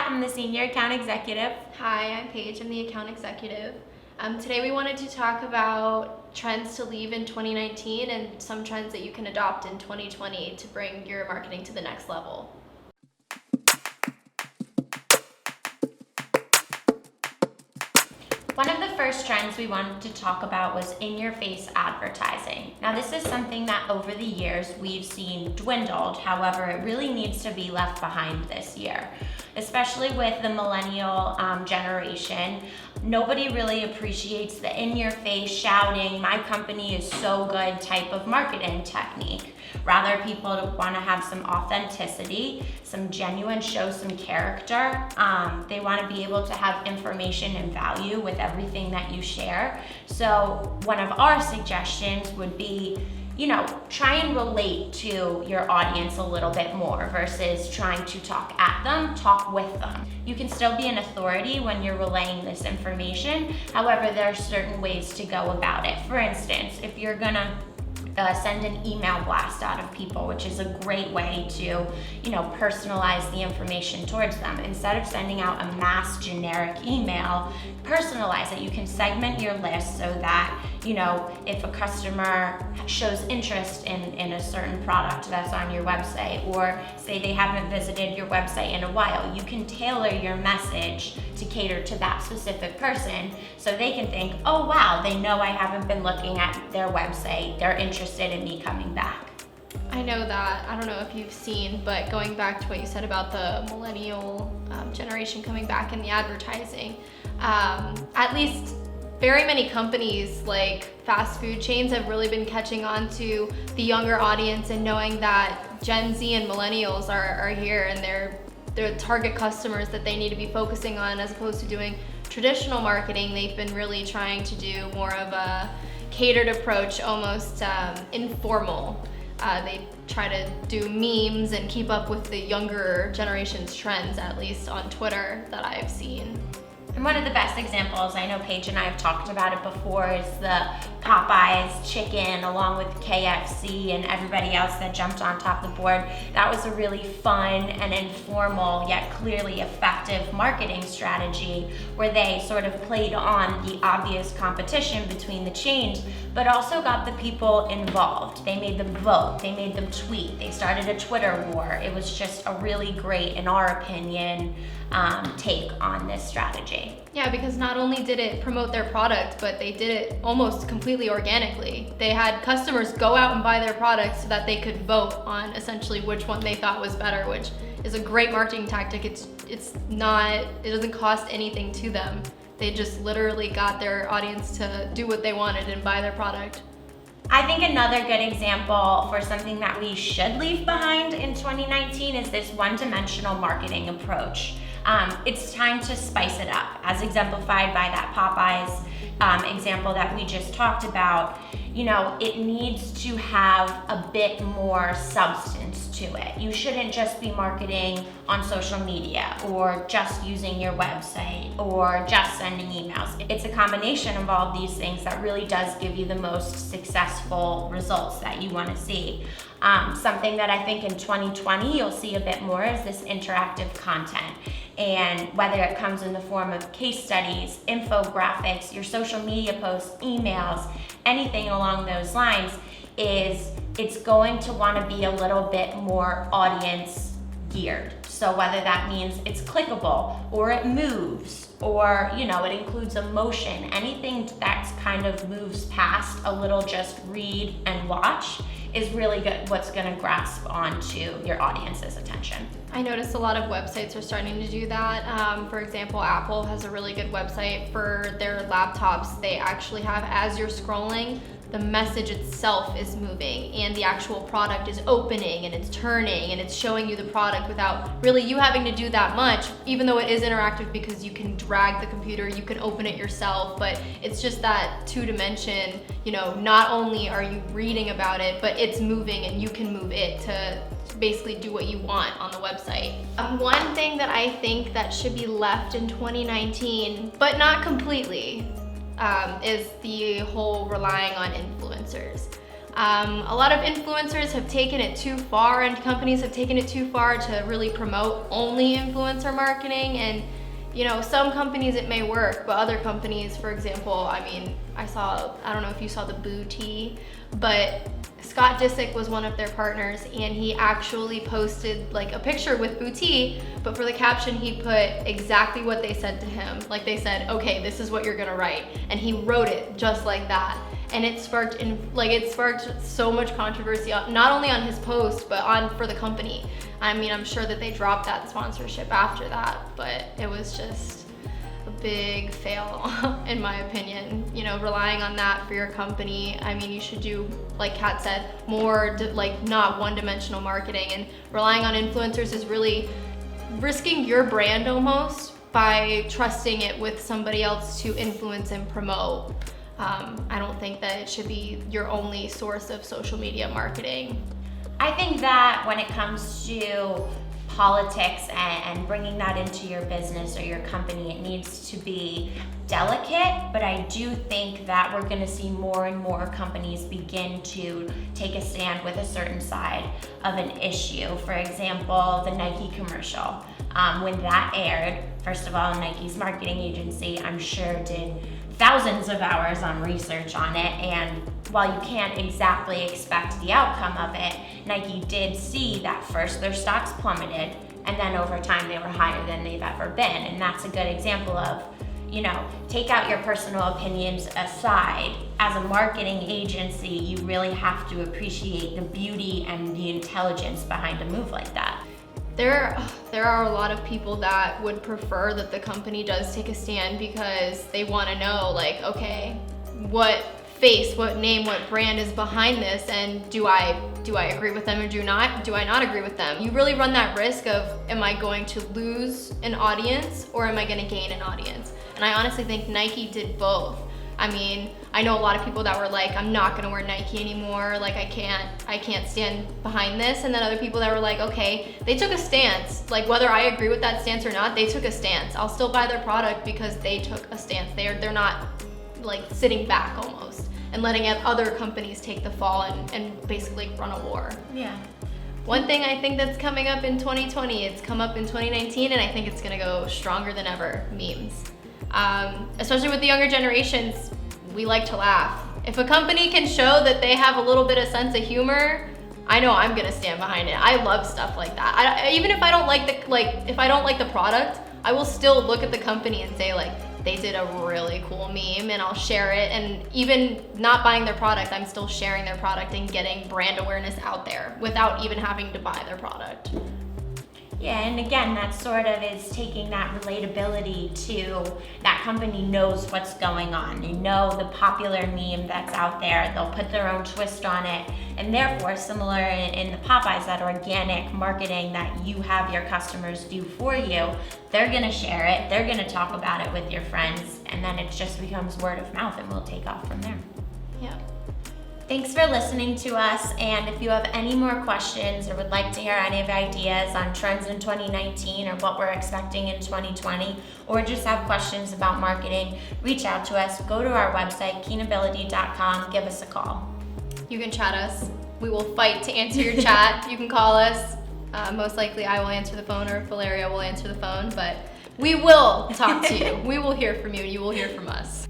Kat, I'm the Senior Account Executive. Hi, I'm Paige, I'm the Account Executive. Today we wanted to talk about trends to leave in 2019 and some trends that you can adopt in 2020 to bring your marketing to the next level. One of the first trends we wanted to talk about was in-your-face advertising. Now, this is something that over the years we've seen dwindled. However, it really needs to be left behind this year, especially with the millennial generation. Nobody really appreciates the in-your-face shouting, "My company is so good" type of marketing technique. Rather, people want to have some authenticity, some genuine, show some character. They want to be able to have information and value with everything that you share. So one of our suggestions would be, try and relate to your audience a little bit more versus trying to talk at them, talk with them. You can still be an authority when you're relaying this information. However, there are certain ways to go about it. For instance, if you're gonna send an email blast out of people, which is a great way to, personalize the information towards them. Instead of sending out a mass generic email, personalize it. You can segment your list so that, if a customer shows interest in a certain product that's on your website, or say they haven't visited your website in a while, you can tailor your message to cater to that specific person so they can think, oh wow, they know I haven't been looking at their website, they're interested in me coming back. I know that, I don't know if you've seen, but going back to what you said about the millennial generation coming back in the advertising, at least very many companies like fast food chains have really been catching on to the younger audience and knowing that Gen Z and millennials are here and they're target customers that they need to be focusing on, as opposed to doing traditional marketing. They've been really trying to do more of a catered approach, almost informal. They try to do memes and keep up with the younger generation's trends, at least on Twitter that I've seen. And one of the best examples, I know Paige and I have talked about it before, is the Popeyes chicken along with KFC and everybody else that jumped on top of the board. That was a really fun and informal yet clearly effective marketing strategy where they sort of played on the obvious competition between the chains, but also got the people involved. They made them vote, they made them tweet, they started a Twitter war. It was just a really great, in our opinion, take on this strategy. Yeah, because not only did it promote their product, but they did it almost completely organically. They had customers go out and buy their products so that they could vote on essentially which one they thought was better, which is a great marketing tactic. It doesn't cost anything to them. They just literally got their audience to do what they wanted and buy their product. I think another good example for something that we should leave behind in 2019 is this one-dimensional marketing approach. It's time to spice it up, as exemplified by that Popeyes example that we just talked about. It needs to have a bit more substance to it. You shouldn't just be marketing on social media or just using your website or just sending emails. It's a combination of all these things that really does give you the most successful results that you want to see. Something that I think in 2020 you'll see a bit more is this interactive content. And whether it comes in the form of case studies, infographics, your social media posts, emails, anything along those lines, it's going to want to be a little bit more audience geared. So whether that means it's clickable or it moves or it includes emotion, anything that kind of moves past a little just read and watch is really good. What's going to grasp onto your audience's attention. I noticed a lot of websites are starting to do that. For example, Apple has a really good website for their laptops. They actually have, as you're scrolling, the message itself is moving and the actual product is opening and it's turning and it's showing you the product without really you having to do that much, even though it is interactive because you can drag the computer, you can open it yourself, but it's just that two-dimension, not only are you reading about it, but it's moving and you can move it to basically do what you want on the website. One thing that I think that should be left in 2019, but not completely, is the whole relying on influencers. A lot of influencers have taken it too far, and companies have taken it too far to really promote only influencer marketing. And some companies it may work, but other companies, for example, I don't know if you saw the Boo Tea, but Scott Disick was one of their partners, and he actually posted like a picture with Boo Tea, but for the caption he put exactly what they said to him. Like they said, okay, this is what you're gonna write, and he wrote it just like that. And it sparked so much controversy, not only on his post, but for the company. I'm sure that they dropped that sponsorship after that, but it was just a big fail in my opinion. Relying on that for your company. You should do, like Kat said, more not one-dimensional marketing, and relying on influencers is really risking your brand almost by trusting it with somebody else to influence and promote. I don't think that it should be your only source of social media marketing. I think that when it comes to politics and bringing that into your business or your company, it needs to be delicate, but I do think that we're going to see more and more companies begin to take a stand with a certain side of an issue. For example, the Nike commercial. When that aired, first of all, Nike's marketing agency, I'm sure, did thousands of hours on research on it, and while you can't exactly expect the outcome of it, Nike did see that first their stocks plummeted, and then over time they were higher than they've ever been. And that's a good example of, take out your personal opinions aside. As a marketing agency, you really have to appreciate the beauty and the intelligence behind a move like that. There are a lot of people that would prefer that the company does take a stand because they want to know, like, okay, what face, what name, what brand is behind this, and do I agree with them or do I not agree with them? You really run that risk of, am I going to lose an audience or am I going to gain an audience? And I honestly think Nike did both. I know a lot of people that were like, I'm not gonna wear Nike anymore, like I can't stand behind this. And then other people that were like, okay, they took a stance. Like whether I agree with that stance or not, they took a stance. I'll still buy their product because they took a stance. They're not like sitting back almost and letting other companies take the fall and basically run a war. Yeah. One thing I think that's coming up in 2020, it's come up in 2019, and I think it's gonna go stronger than ever, memes. Especially with the younger generations, we like to laugh. If a company can show that they have a little bit of sense of humor, I know I'm gonna stand behind it. I love stuff like that. Even if I don't like the product, I will still look at the company and say like, they did a really cool meme, and I'll share it. And even not buying their product, I'm still sharing their product and getting brand awareness out there without even having to buy their product. Yeah, and again, that sort of is taking that relatability to that company knows what's going on. They know the popular meme that's out there. They'll put their own twist on it. And therefore, similar in the Popeyes, that organic marketing that you have your customers do for you, they're gonna share it, they're gonna talk about it with your friends, and then it just becomes word of mouth and we'll take off from there. Yeah. Thanks for listening to us, and if you have any more questions or would like to hear any of the ideas on trends in 2019 or what we're expecting in 2020, or just have questions about marketing, reach out to us. Go to our website, keenability.com, give us a call. You can chat us. We will fight to answer your chat. You can call us. Most likely I will answer the phone or Valeria will answer the phone, but we will talk to you. We will hear from you and you will hear from us.